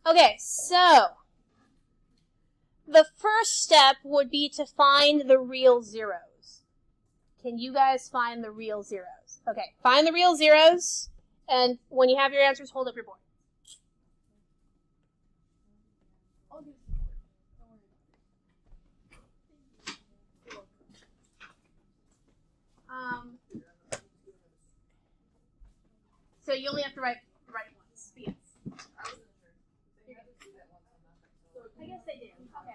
Okay, so the first step would be to find the real zeros. Can you guys find the real zeros? Okay, find the real zeros, and when you have your answers, hold up your board. So you only have to write once. Yes. I guess they do. Okay.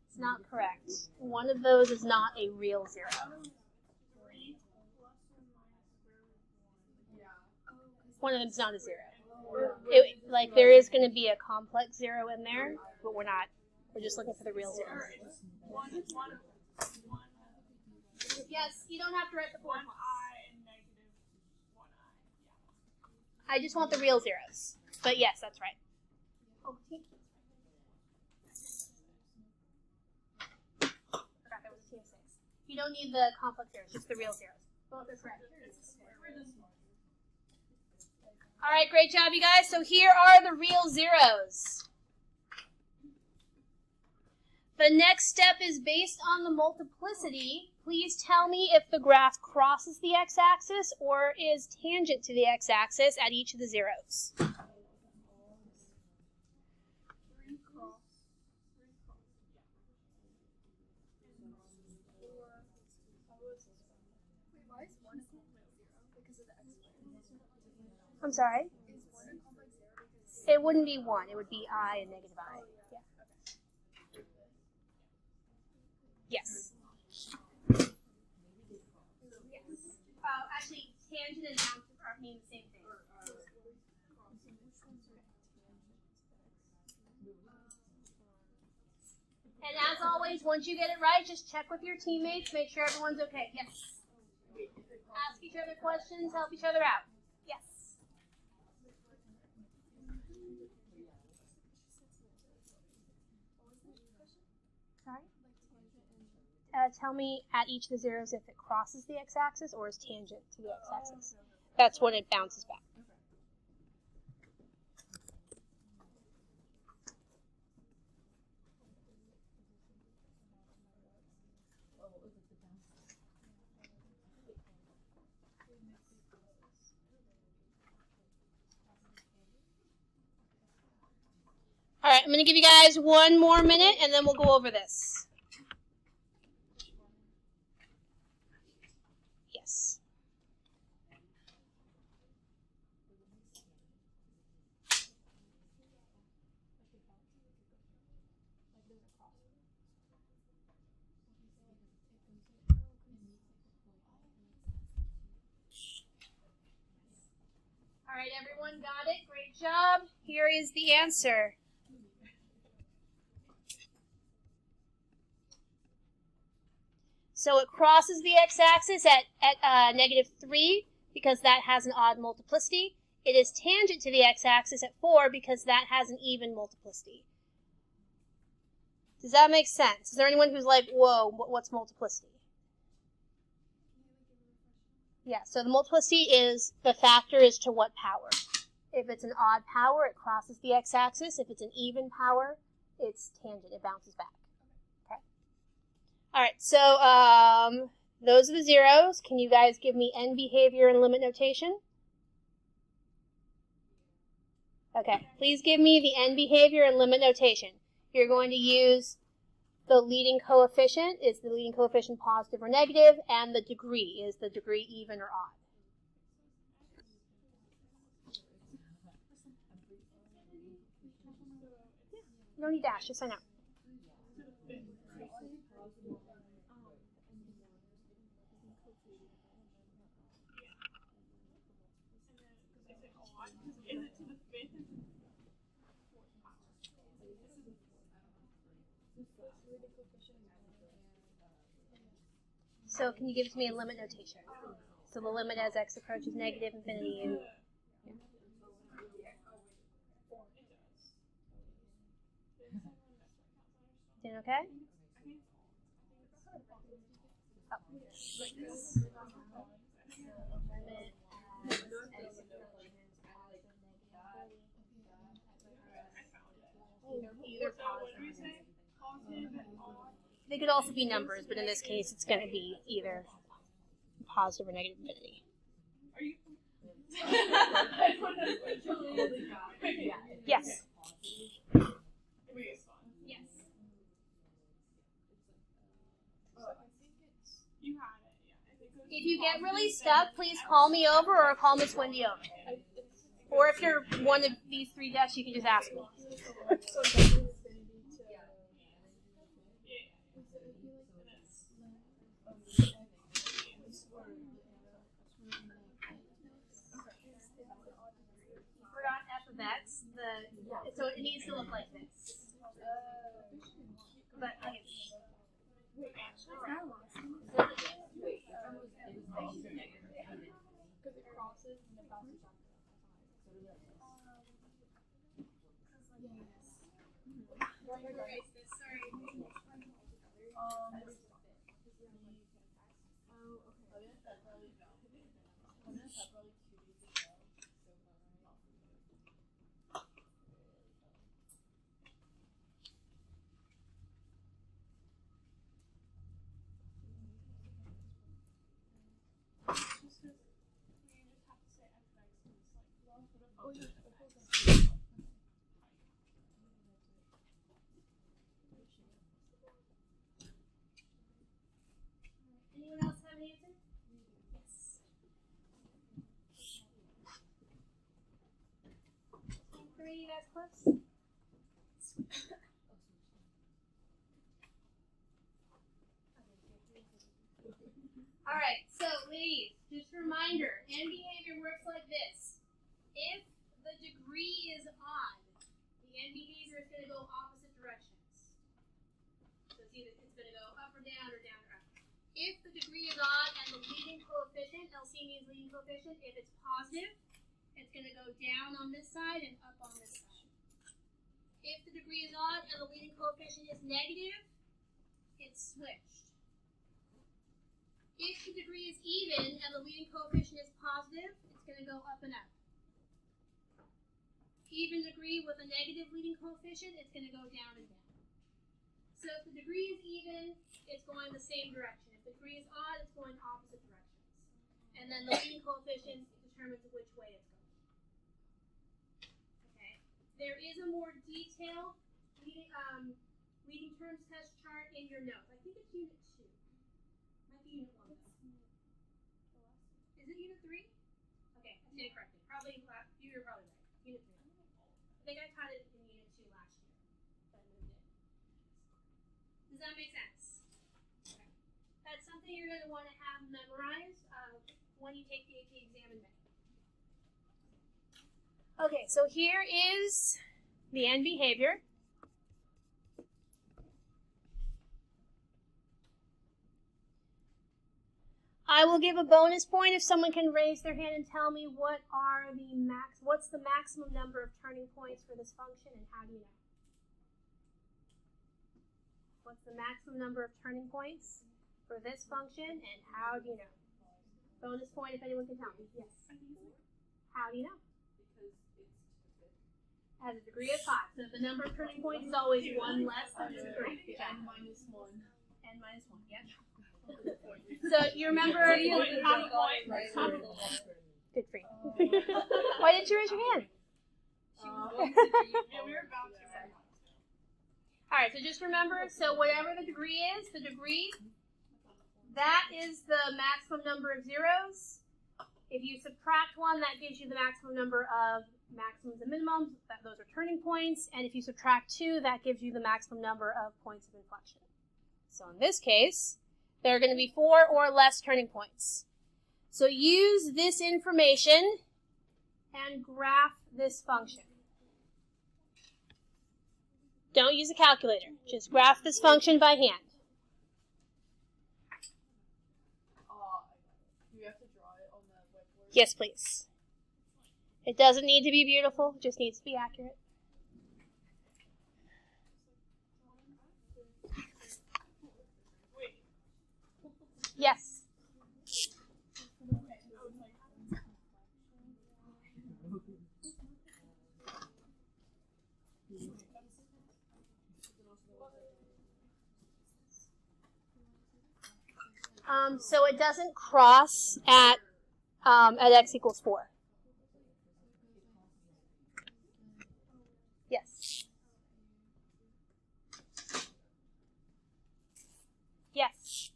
It's not correct. One of those is not a real zero. One of them is not a zero. There is going to be a complex zero in there, but we're not. We're just looking for the real zeros. Yes, you don't have to write the full. I just want the real zeros. But yes, that's right. Oh, forgot that was a TF6. You don't need the complex zeros, just the real zeros. Both is right. All right, great job, you guys. So here are the real zeros. The next step is based on the multiplicity. Please tell me if the graph crosses the x-axis or is tangent to the x-axis at each of the zeros. I'm sorry? It wouldn't be 1. It would be I and negative I. Yeah. Yes. Actually, tangent and bound mean the same thing. And as always, once you get it right, just check with your teammates, make sure everyone's okay. Yes. Ask each other questions, help each other out. Yes. Sorry? Tell me at each of the zeros if it crosses the x-axis or is tangent to the x-axis. That's when it bounces back. All right, I'm going to give you guys 1 more minute, and then we'll go over this. Yes. All right, everyone got it? Great job. Here is the answer. So it crosses the x-axis at negative 3 because that has an odd multiplicity. It is tangent to the x-axis at 4 because that has an even multiplicity. Does that make sense? Is there anyone who's like, whoa, what's multiplicity? Yeah, so the multiplicity is the factor is to what power. If it's an odd power, it crosses the x-axis. If it's an even power, it's tangent. It bounces back. All right, so those are the zeros. Can you guys give me end behavior and limit notation? Okay, please give me the end behavior and limit notation. You're going to use the leading coefficient. Is the leading coefficient positive or negative? And the degree. Is the degree even or odd? You don't need dash, just sign out. So can you give it to me in limit notation? So the limit as x approaches negative infinity. And, Everything okay? They could also be numbers, but in this case, it's going to be either positive or negative infinity. Yes. Yes. If you get really stuck, please call me over or call Miss Wendy over. Or if you're one of these three desks, you can just ask me. Forgot f of x. So it needs to look like this. But I Anyone else have an answer? Yes. Three, you guys close? Alright, so ladies, just a reminder, end behavior works like this. If the degree is odd, the end behavior is going to go opposite directions. So it's going to go up or down or down or up. If the degree is odd and the leading coefficient, LC means leading coefficient, if it's positive, it's going to go down on this side and up on this side. If the degree is odd and the leading coefficient is negative, it's switched. If the degree is even and the leading coefficient is positive, it's going to go up and up. Even degree with a negative leading coefficient, it's going to go down and down. So if the degree is even, it's going the same direction. If the degree is odd, it's going opposite directions. And then the leading coefficient determines which way it's going. Okay. There is a more detailed leading terms test chart in your notes. I think it's Unit 2. Might be Unit 1. Is it Unit 3? Okay, I stand corrected. Probably you're probably right. Unit 3. I think I taught it in Unit 2 last year, but I moved it. Does that make sense? Okay. That's something you're going to want to have memorized when you take the AP exam in May. Okay, so here is the end behavior. I will give a bonus point if someone can raise their hand and tell me what's the maximum number of turning points for this function and how do you know? What's the maximum number of turning points for this function and how do you know? Bonus point if anyone can tell me. Yes. How do you know? Because it's Has a degree of 5. So the number of turning points is always 1 less than the degree. n minus 1. N minus 1, yeah. So you remember Half a point. Good for you. Why didn't you raise your hand? Yeah, we were about to. Alright, so just remember, so whatever the degree is, that is the maximum number of zeros. If you subtract 1, that gives you the maximum number of maximums and minimums. Those are turning points. And if you subtract 2, that gives you the maximum number of points of inflection. So in this case, there are going to be 4 or less turning points. So use this information and graph this function. Don't use a calculator. Just graph this function by hand. Do you have to draw it on the whiteboard? Yes, please. It doesn't need to be beautiful. It just needs to be accurate. Yes. So it doesn't cross at x equals 4. Yes. Yes.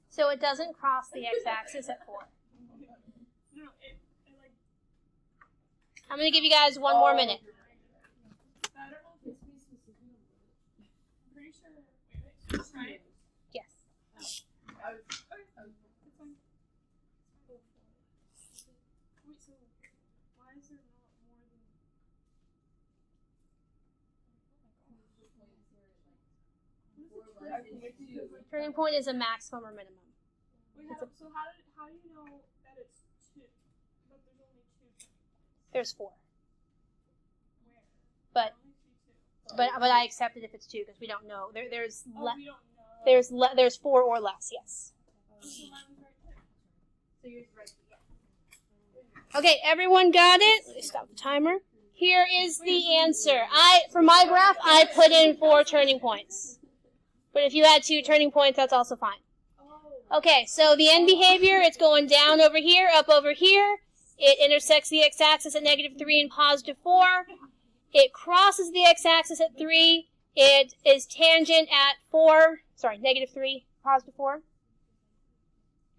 So it doesn't cross the x-axis at 4. I'm going to give you guys one more minute. Yes. Turning point is a maximum or minimum. So how do you know that it's 2? But there's only 2. There's 4. Where? But I accept it if it's 2 because we don't know. There's we don't know. there's 4 or less. Yes. So yours is right. Yeah. Okay, everyone got it? Let me stop the timer. Here is the answer. For my graph, I put in 4 turning points. But if you had 2 turning points, that's also fine. Okay, so the end behavior, it's going down over here, up over here. It intersects the x-axis at -3 and +4. It crosses the x-axis at 3. It is tangent at -3, +4.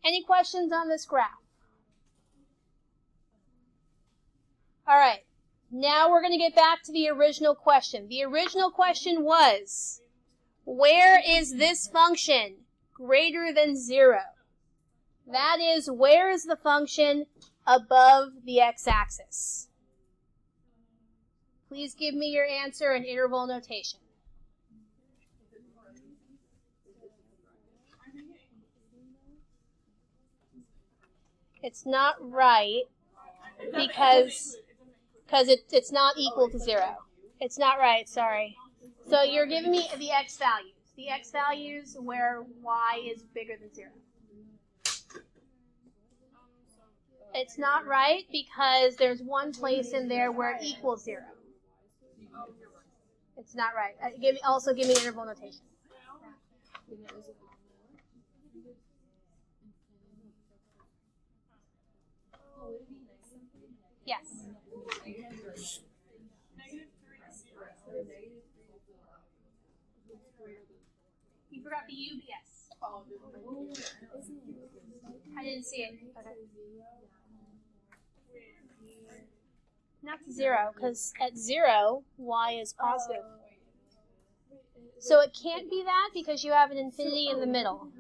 Any questions on this graph? All right, now we're going to get back to the original question. The original question was, where is this function greater than 0? That is, where is the function above the x-axis? Please give me your answer in interval notation. It's not right because it's not equal to 0. It's not right, sorry. So you're giving me the x values. The x values where y is bigger than 0. It's not right because there's one place in there where it equals 0. It's not right. Also give me interval notation. Yes. You forgot the U, yes. I didn't see it. Okay. Not to 0, because at 0, y is positive. So it can't be that because you have an infinity in the middle.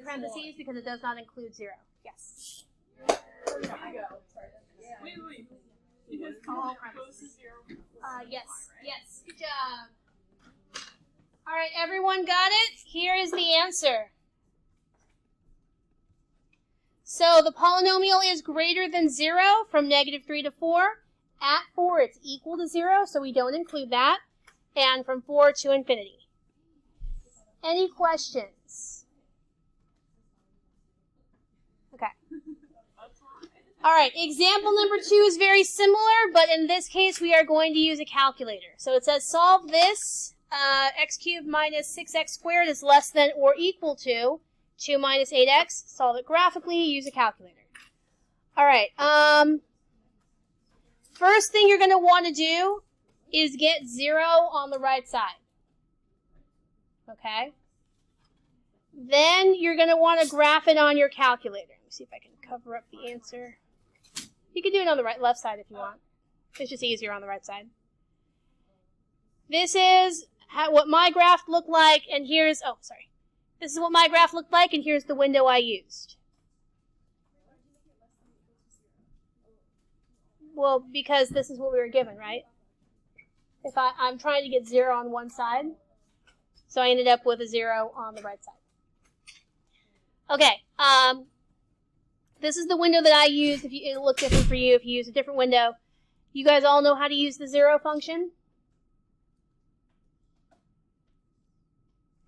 Parentheses because it does not include 0. Yes. Wait. Because close to 0. Yes. Good job. All right, everyone got it? Here is the answer. So the polynomial is greater than 0 from -3 to 4. At 4, it's equal to 0, so we don't include that. And from 4 to infinity. Any questions? Okay. All right, example number 2 is very similar, but in this case, we are going to use a calculator. So it says solve this. X cubed minus 6x squared is less than or equal to 2 minus 8x. Solve it graphically. Use a calculator. All right. First thing you're going to want to do is get 0 on the right side. Okay? Then you're going to want to graph it on your calculator. Let me see if I can cover up the answer. You can do it on the left side if you want. It's just easier on the right side. This is what my graph looked like, and here's, this is what my graph looked like, and here's the window I used. Well, because this is what we were given, right? If I'm trying to get 0 on one side, so I ended up with a 0 on the right side. Okay, this is the window that I used. It'll look different for you if you use a different window. You guys all know how to use the 0 function?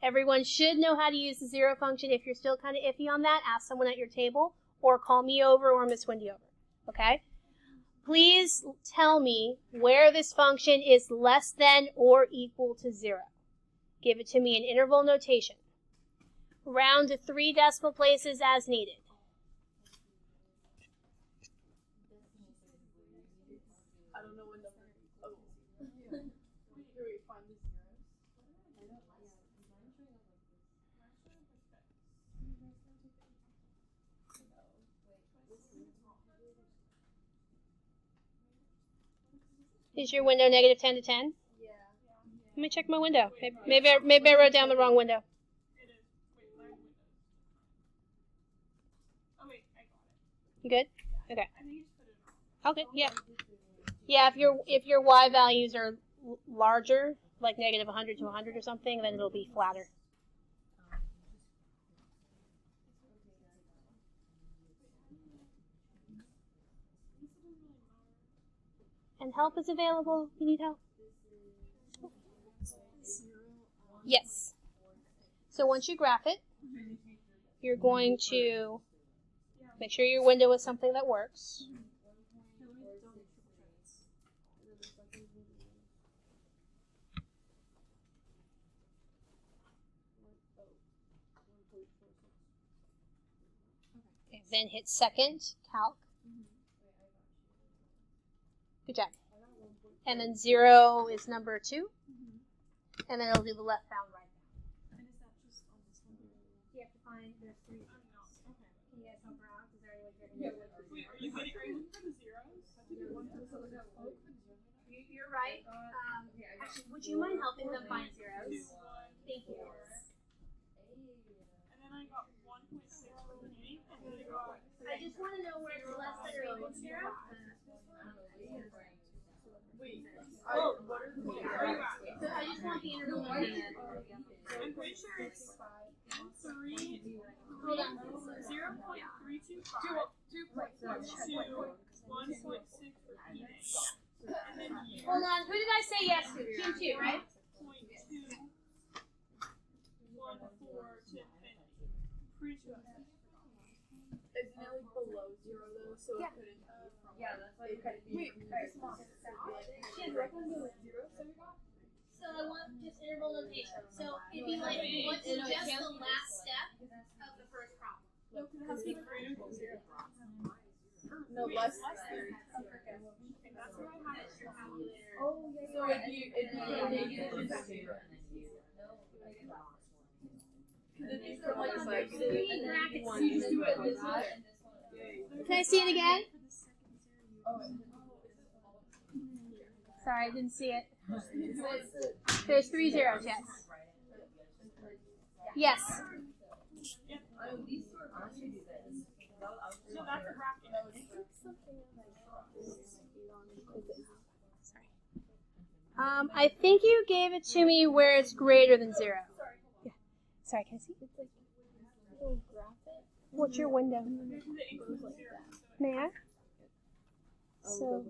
Everyone should know how to use the 0 function. If you're still kind of iffy on that, ask someone at your table, or call me over or Miss Wendy over, okay? Please tell me where this function is less than or equal to 0. Give it to me in interval notation. Round to 3 decimal places as needed. I don't know what number. Oh. Here we find the zeros. Is your window negative 10 to 10? Yeah. Let me check my window. Maybe I wrote down the wrong window. It is. Wait, my window. Oh wait, I got it. You good? Okay. I think you just put it on. Okay, yeah. Yeah, if your y values are larger, like negative 100 to 100 or something, then it'll be flatter. And help is available. You need help? Yes. So once you graph it, you're going to make sure your window is something that works. Okay, then hit second, calc. Good job. And then 0 is number 2. And then it'll do the left bound, right bound. And is that just on this one? You have to find, there's 3 zeros. Okay. Can you guys help her out? Is there any way you're going to do it? Wait, are you looking for the zeros? You're right. Actually, would you mind helping them find zeros? Thank you. And then I got 1.6 remaining, and then I got... I just want to know where it's less than or equal to 0. Wait. Oh, what are the zeros? Where are you at? So I just want the interval notation. I'm pretty sure it's 3. Hold on. 0.325 to 1.6 repeating. And then you Hold on. Who did I say yes to? Team 2, right? 0.214 to infinity. Pretty sure. Isn't it like below 0 though? So Yeah. it couldn't be from. Yeah, that's why it couldn't be. Wait, come on. So I want just interval notation. So it'd be like, what's just the last step of the first problem? No, because it's greater than 0. No, Wait, less less than. than. Okay, that's what I had at your calculator. Oh, yeah. So it'd be from negative to 0. It'd be from like Brackets. -1. You just do it this way. Can I see it again? Sorry, I didn't see it. There's 3 zeros, yes. Yes. So that's a bracket. I think you gave it to me where it's greater than 0. Yeah. Sorry, can I see? What's your window? May I? So,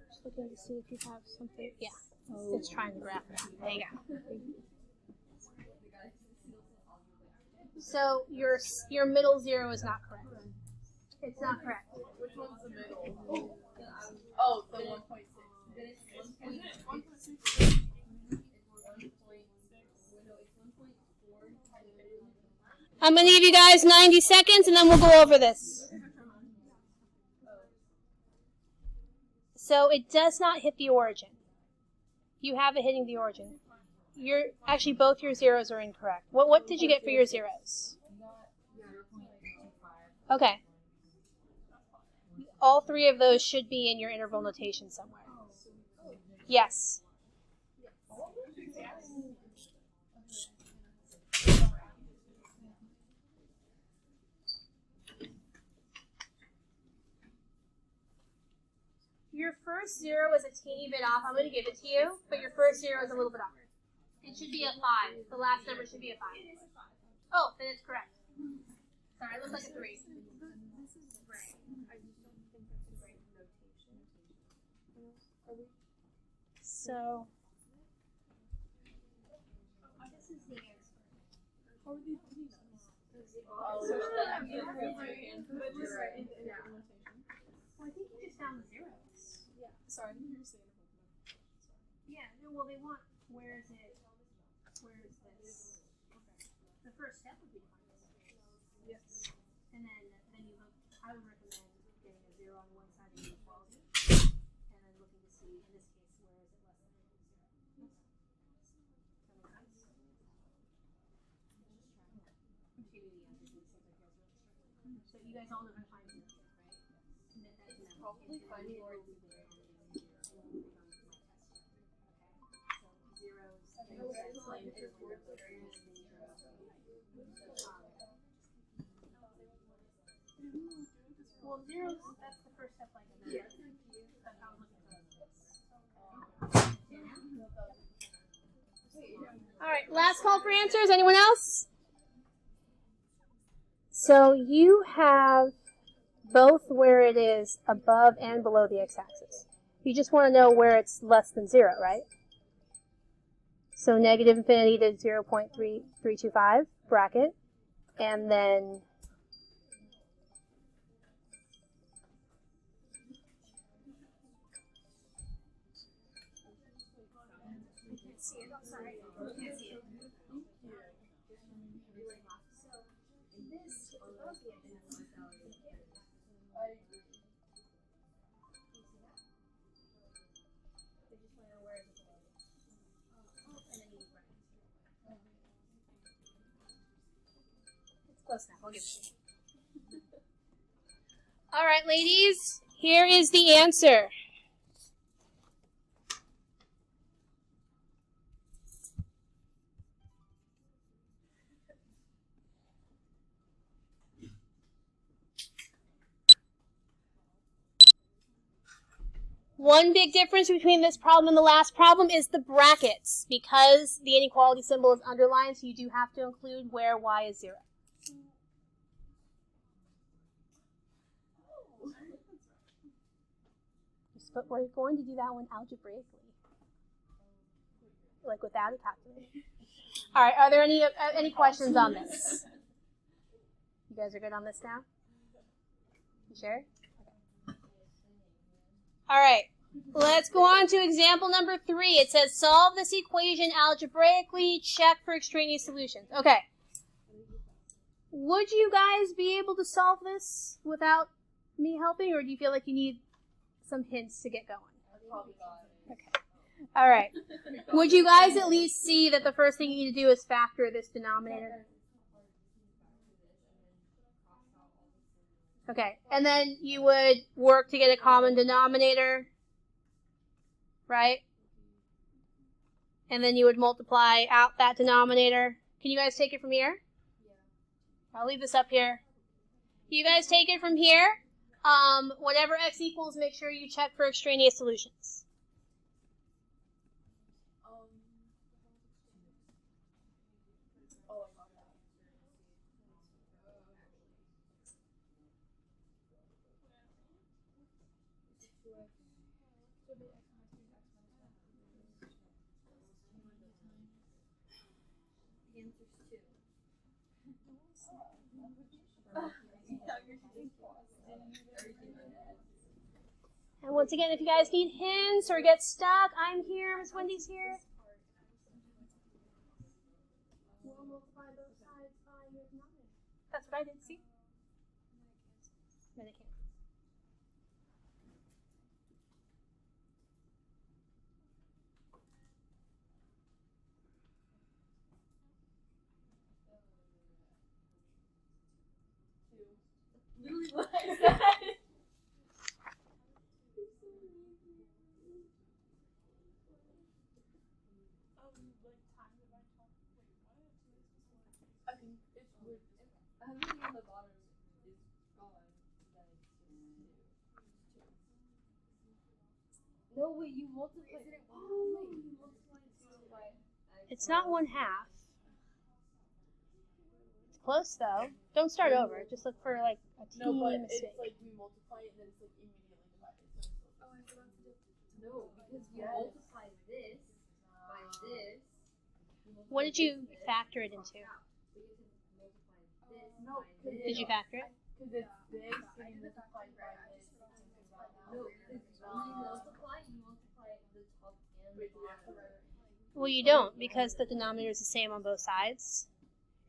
just looking to see if you have something. Yeah, it's trying to graph it. There you go. So your middle 0 is not correct. It's not correct. Which one's the middle? Oh, the 1.6. Isn't it 1.6? I'm going to give you guys 90 seconds and then we'll go over this. So it does not hit the origin. You have it hitting the origin. You're actually both your zeros are incorrect. What did you get for your zeros? Okay. All three of those should be in your interval notation somewhere. Yes. Your first zero is a teeny bit off. I'm going to give it to you, but your first zero is a little bit off. It should be a 5. The last number should be a 5. Oh, then it's correct. Sorry, it looks like a 3. This is right. I just don't think that's the right notation. So, This is the answer. How are they doing this? Oh, So yeah. I'm gonna put my input just Right. in Yeah. notation. well, I think you just found the zeros. Yeah. Sorry, I didn't hear you say it. Yeah, no, well, they want, where is it? Where is this? The first step would be to find the zeros. Yes. And then you look, I would recommend getting a 0 on one side of the inequality, and then looking to see, in this case, where is it less than 0. So you guys all know how to find zeros, right? Submit that to them. Probably finding more Okay. So zeros. Well, zeros, that's the first step, like I mentioned. That's how I'm looking for. All right, last call for answers. Anyone else? So you have both where it is above and below the x-axis. You just want to know where it's less than 0, right? So negative infinity to 0.3325 bracket, and then close enough. I'll give it to you. All right, ladies, here is the answer. One big difference between this problem and the last problem is the brackets. Because the inequality symbol is underlined, so you do have to include where y is 0. But we're going to do that one algebraically. Like without a calculator. All right, are there any questions on this? You guys are good on this now? You sure? All right, let's go on to example number 3. It says solve this equation algebraically, check for extraneous solutions. Okay. Would you guys be able to solve this without me helping, or do you feel like you need some hints to get going? Probably not. Okay. All right. Would you guys at least see that the first thing you need to do is factor this denominator? Okay, and then you would work to get a common denominator, right? And then you would multiply out that denominator. Can you guys take it from here? Yeah. I'll leave this up here. You guys take it from here. Whatever x equals, make sure you check for extraneous solutions. And once again, if you guys need hints or get stuck, I'm here. Miss Wendy's here. We'll multiply both sides by your denominator. That's what I did, see? Then I can't. I think it's weird. How many on the bottom is gone? Then it's just 2. No, wait, you multiply. Wait, you multiply 2 by x. It's not 1/2. It's close though. Don't start over. Just look for like a No, teeny but mistake. it's like we multiply it and then it's like immediately divided. So it's like, Oh, I forgot to do. No, because we multiply this by this. What did you factor it into? no, Did you factor it? because it's this and you multiply by this. No, because when you multiply the top and the bottom. Well, you don't because the denominator is the same on both sides.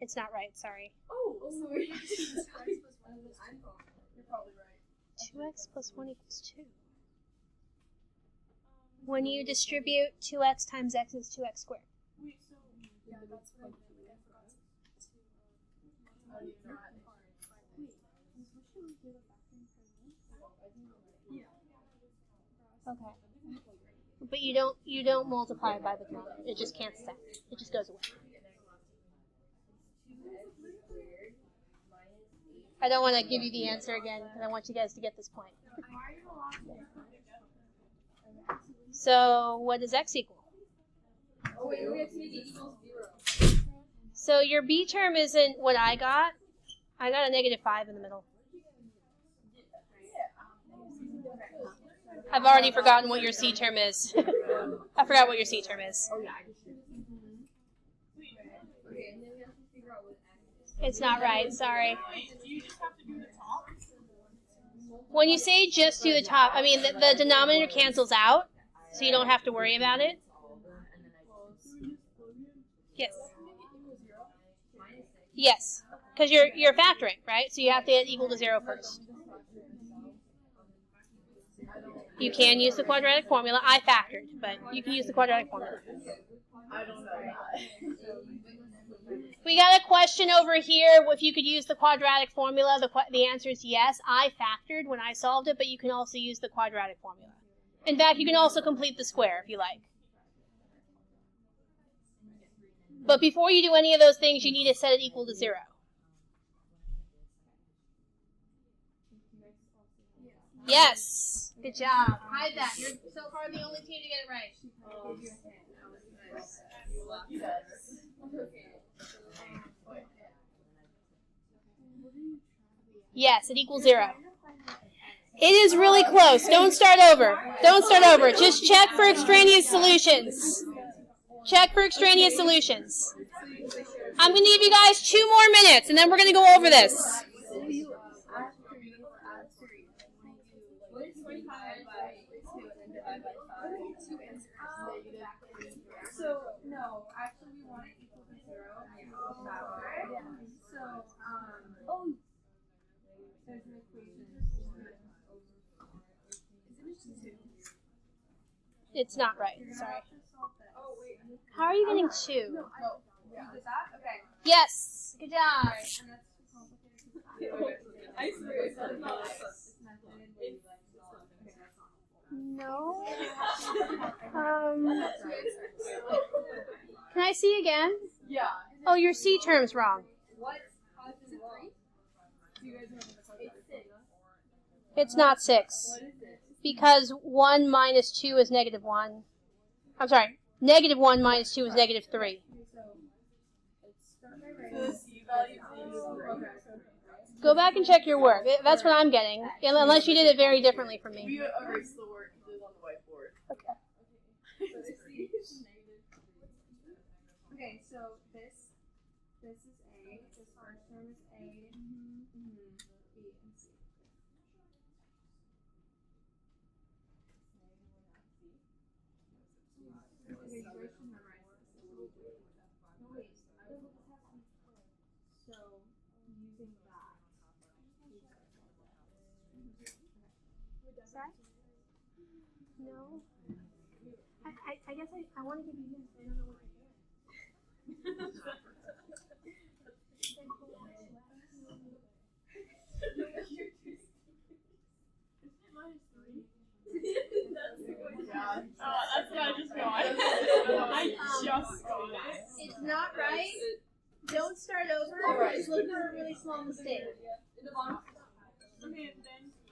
It's not right. Sorry. Oh, Sorry. I'm wrong. You're probably right. 2x plus 1 equals 2. When you distribute 2x times x is 2x squared. Wait, so yeah, that's what I forgot to. I don't even know how to. Okay. But you don't multiply it by the denominator. It just cancels out. It just goes away. I don't want to give you the answer again because I want you guys to get this point. So what does x equal? Oh, wait, we have to make it equal 0. So your b term isn't what I got. I got a -5 in the middle. I've already forgotten what your c term is. I forgot what your c term is. Okay, and then we have to figure out what x is. It's not right. Sorry. You just have to do the top. When you say just do the top, I mean the denominator cancels out, so you don't have to worry about it. Yes. Yes, because you're factoring, right? So you have to get equal to 0 first. You can use the quadratic formula. I factored, but you can use the quadratic formula. I don't know that. We got a question over here. If you could use the quadratic formula, the answer is yes. I factored when I solved it, but you can also use the quadratic formula. In fact, you can also complete the square if you like. But before you do any of those things, you need to set it equal to 0. Yes. Good job. Hide that. You're so far the only team to get it right. Yes, it equals 0. It is really close. Don't start over. Don't start over. Just check for extraneous solutions. Check for extraneous solutions. I'm going to give you guys 2 more minutes, and then we're going to go over this. So, no, actually we want it equal to 0. Yeah. So, there's an equation. It's not right. Sorry. Oh, wait. How are you getting 2? You did that? Okay. Yes. Good job. I swear it's not. No. Can I see again? Yeah. Oh, your C term's wrong. What causes wrong? Do you guys know what it's 6. It's not 6. What is it? Because 1 minus 2 is -1. I'm sorry. -1 minus 2 is -3. So the C value is Go back and check your work. That's what I'm getting. Unless you did it very differently from me. we erased the work that is on the whiteboard. Okay. Okay, so this is A. This first term is A. B and C. Okay, you guys should memorize this. No, wait. So, using that. Sorry? No. I guess I want to give you this. I don't know what math. That's what I just got. I just got it. It's not right. Don't start over. Just look for a really small mistake.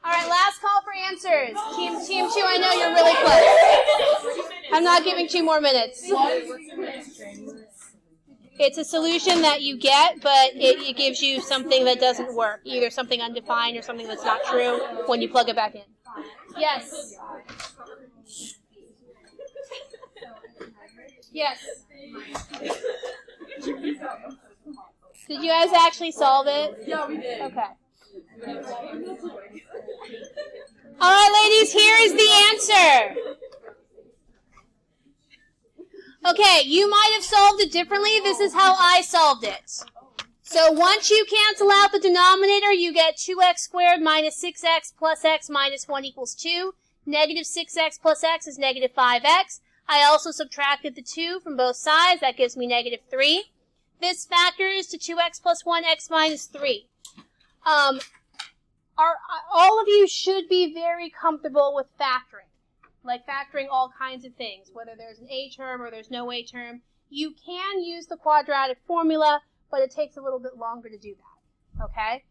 All right, last call for answers. Team 2, I know you're really close. I'm not giving 2 more minutes. It's a solution that you get, but it gives you something that doesn't work. Either something undefined or something that's not true when you plug it back in. Yes. Yes. Did you guys actually solve it? Yeah, we did. Okay. All right, ladies, here is the answer. Okay, you might have solved it differently. This is how I solved it. So once you cancel out the denominator, you get 2x squared minus 6x plus x minus 1 equals 2. Negative 6x plus x is negative 5x. I also subtracted the 2 from both sides. That gives me negative 3. This factors to 2x plus 1, x minus 3. All of you should be very comfortable with factoring. Like factoring all kinds of things, whether there's an a term or there's no a term. You can use the quadratic formula, but it takes a little bit longer to do that, okay?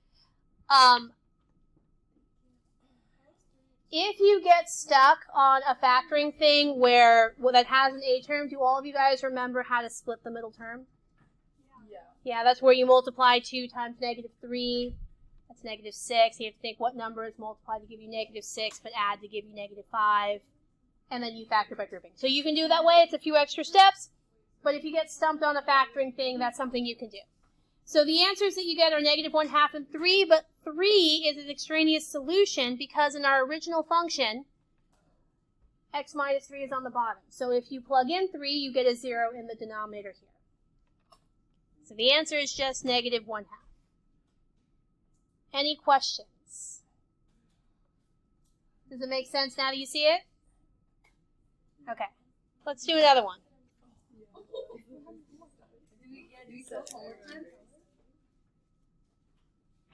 If you get stuck on a factoring thing that has an a term, do all of you guys remember how to split the middle term? Yeah, that's where you multiply 2 times negative 3. That's negative 6. You have to think what number is multiplied to give you negative 6, but add to give you negative 5. And then you factor by grouping. So you can do it that way. It's a few extra steps. But if you get stumped on a factoring thing, that's something you can do. So the answers that you get are negative 1/2 and 3. But 3 is an extraneous solution because in our original function, x minus 3 is on the bottom. So if you plug in 3, you get a 0 in the denominator here. So the answer is just negative 1/2. Any questions? Does it make sense now that you see it? Okay. Let's do another one.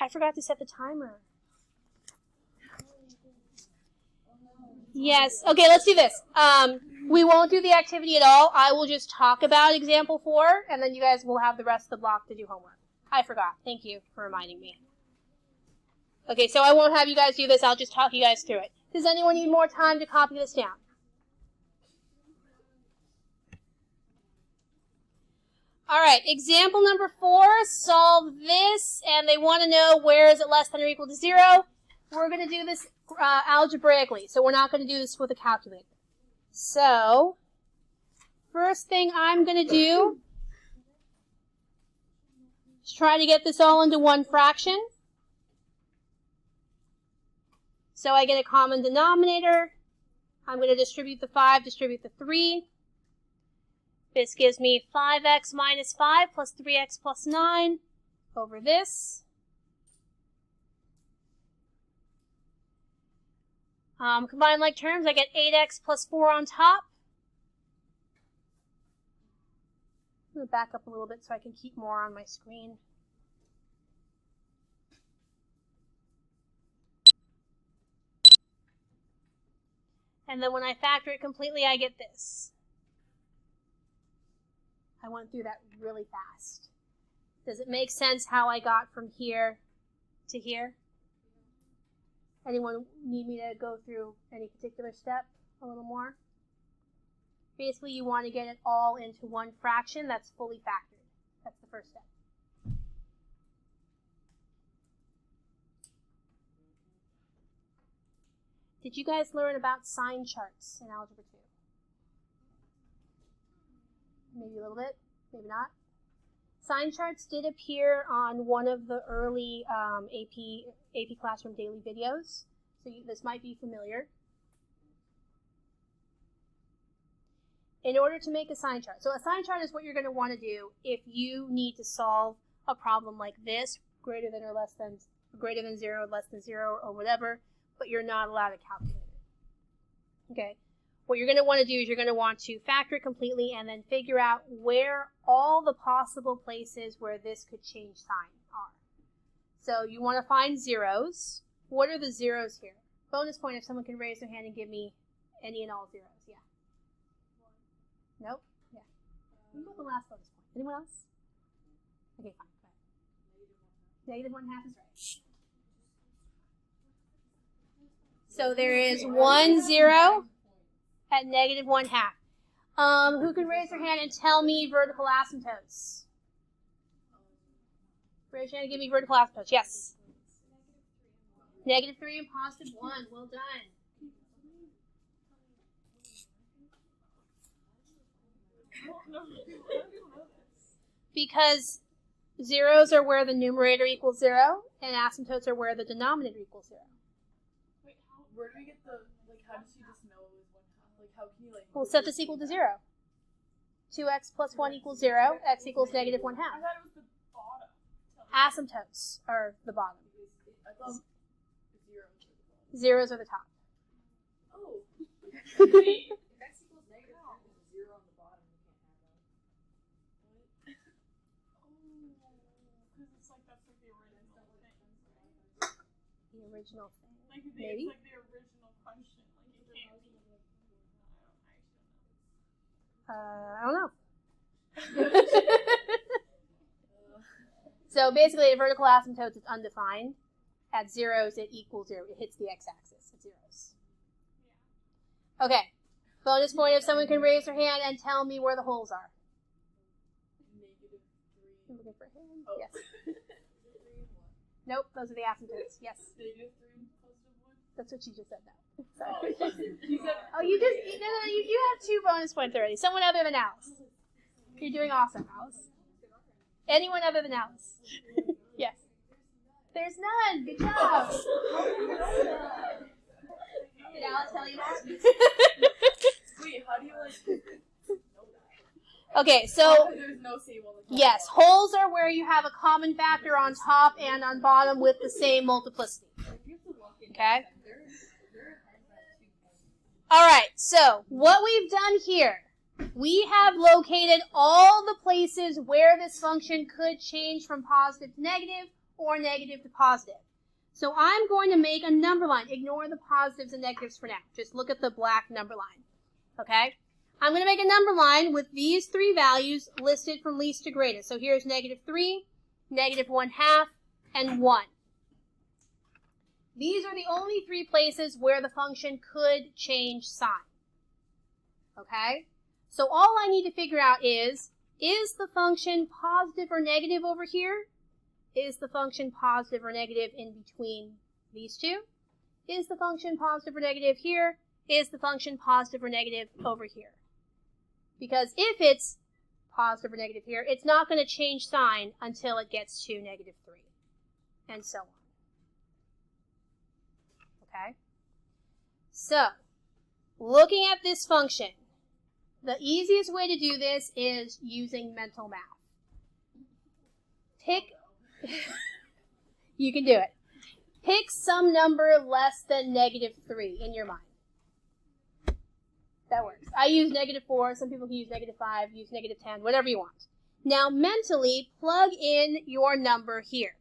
I forgot to set the timer. Yes. Okay, let's do this. We won't do the activity at all. I will just talk about example 4, and then you guys will have the rest of the block to do homework. I forgot. Thank you for reminding me. Okay, so I won't have you guys do this. I'll just talk you guys through it. Does anyone need more time to copy this down? All right, example number 4, solve this, and they want to know where is it less than or equal to 0. We're going to do this algebraically, so we're not going to do this with a calculator. So, first thing I'm going to do is try to get this all into one fraction. So I get a common denominator. I'm going to distribute the 5, distribute the 3. This gives me 5x minus 5 plus 3x plus 9 over this. Combine like terms, I get 8x plus 4 on top. I'm going to back up a little bit so I can keep more on my screen. And then when I factor it completely, I get this. I went through that really fast. Does it make sense how I got from here to here? Anyone need me to go through any particular step a little more? Basically, you want to get it all into one fraction that's fully factored. That's the first step. Did you guys learn about sign charts in Algebra 2? Maybe a little bit, maybe not. Sign charts did appear on one of the early AP Classroom daily videos, so this might be familiar. In order to make a sign chart, so a sign chart is what you're going to want to do if you need to solve a problem like this, greater than 0, less than 0, or whatever, but you're not allowed to calculate it. Okay. What you're going to want to do is you're going to want to factor it completely and then figure out where all the possible places where this could change sign are. So you want to find zeros. What are the zeros here? Bonus point if someone can raise their hand and give me Any and all zeros, yeah. Nope, yeah. What about the last bonus point? Anyone else? Okay, fine. Negative 1/2 is right. So there is 1 0 at negative 1/2. Who can raise their hand and tell me vertical asymptotes? Raise your hand and give me vertical asymptotes. Yes. -3 and +1. Well done. Because zeros are where the numerator equals 0, and asymptotes are where the denominator equals 0. Wait, where do we get the, how does she just know it was 1/2? How can you, We'll set this equal to 0. 2x plus 1 equals 0. X equals negative 1/2. I thought it was the bottom. Asymptotes are the bottom. I thought zeros were the bottom. Zeros are the top. Oh. If x equals negative 3, there's a 0 on the bottom. You can't have that. Because it's that's the original thing. The original thing. Maybe? Maybe. It's the original question. You can't be. I don't know. So basically, a vertical asymptote is undefined. At zeros, it equals 0. It hits the x-axis at zeros. Okay. Bonus point if someone can raise their hand and tell me where the holes are. -3. I'm looking for a hand. Oh. Yes. Nope, those are the asymptotes. Yes. -3 and +1. That's what you just said now. Oh, Sorry. you said. Oh, you do have 2 bonus points already. Someone other than Alice. You're doing awesome, Alice. Anyone other than Alice? Yes. There's none. Good job. Did Alice tell you that? Wait, how do you know that? Okay, so There's no same on the top. yes, holes are where you have a common factor on top and on bottom with the same multiplicity. Okay? All right, so what we've done here, we have located all the places where this function could change from positive to negative or negative to positive. So I'm going to make a number line. Ignore the positives and negatives for now. Just look at the black number line. Okay? I'm going to make a number line with these 3 values listed from least to greatest. So here's -3, -1/2, and 1. These are the only 3 places where the function could change sign. Okay? So all I need to figure out is the function positive or negative over here? Is the function positive or negative in between these 2? Is the function positive or negative here? Is the function positive or negative over here? Because if it's positive or negative here, it's not going to change sign until it gets to -3, and so on. Okay? So, looking at this function, the easiest way to do this is using mental math. You can do it. Pick some number less than -3 in your mind. That works. I use -4. Some people can use -5, use -10, whatever you want. Now, mentally, plug in your number here.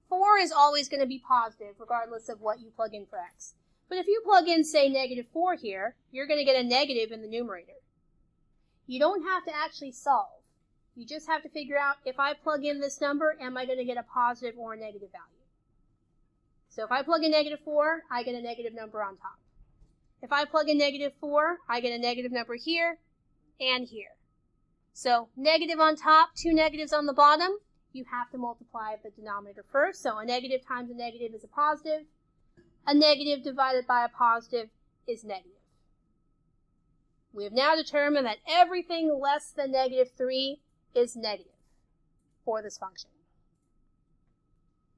4 is always going to be positive, regardless of what you plug in for x. But if you plug in, say, -4 here, you're going to get a negative in the numerator. You don't have to actually solve. You just have to figure out, if I plug in this number, am I going to get a positive or a negative value? So if I plug in -4, I get a negative number on top. If I plug in -4, I get a negative number here and here. So negative on top, 2 negatives on the bottom. You have to multiply the denominator first. So a negative times a negative is a positive. A negative divided by a positive is negative. We have now determined that everything less than -3 is negative for this function.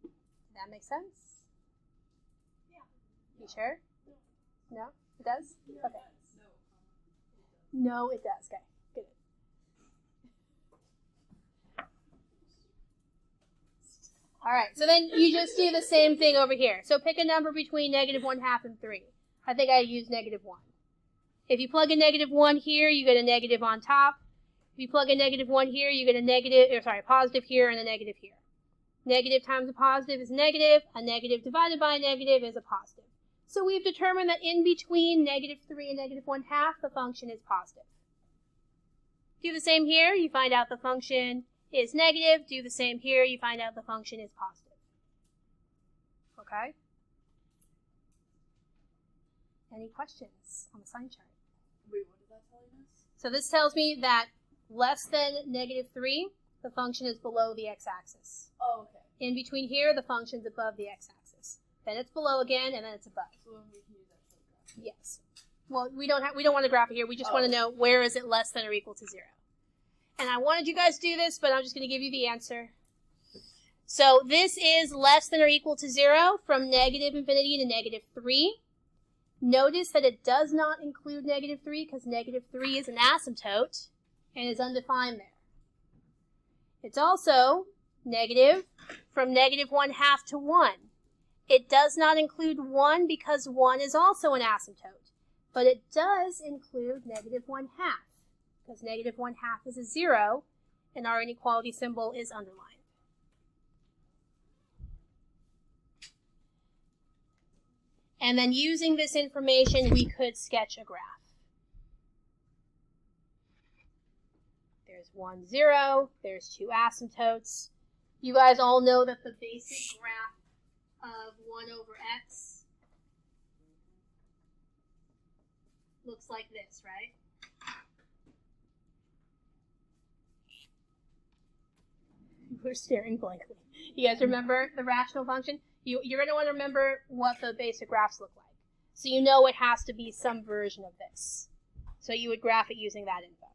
Does that make sense? Yeah. You sure? No? It does? Okay. No, it does. Okay, good. All right, so then you just do the same thing over here. So pick a number between -1/2 and 3. I think I use -1. If you plug a -1 here, you get a negative on top. If you plug a -1 here, you get a positive here and a negative here. Negative times a positive is negative. A negative divided by a negative is a positive. So we've determined that in between -3 and -1/2, the function is positive. Do the same here, you find out the function is negative. Do the same here, you find out the function is positive. Okay? Any questions on the sign chart? Wait, what did that tell you? So this tells me that less than -3, the function is below the x-axis. Oh, okay. In between here, the function's above the x-axis. Then it's below again, and then it's above. So then we can use that for the graph. Yes. Well, we don't want to graph it here. We just want to know where is it less than or equal to 0. And I wanted you guys to do this, but I'm just going to give you the answer. So this is less than or equal to 0 from -infinity to -3. Notice that it does not include -3 because -3 is an asymptote and is undefined there. It's also negative from -1/2 to 1. It does not include 1 because 1 is also an asymptote, but it does include -1/2 because -1/2 is a 0 and our inequality symbol is underlined. And then using this information, we could sketch a graph. There's 1, 0. There's 2 asymptotes. You guys all know that the basic graph of 1 over x looks like this, right? We're staring blankly. You guys remember the rational function? You're going to want to remember what the basic graphs look like. So you know it has to be some version of this. So you would graph it using that info.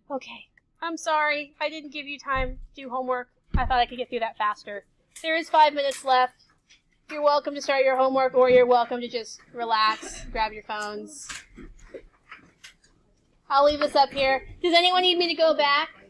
Okay, I'm sorry. I didn't give you time to do homework. I thought I could get through that faster. There is 5 minutes left. You're welcome to start your homework, or you're welcome to just relax, grab your phones. I'll leave this up here. Does anyone need me to go back?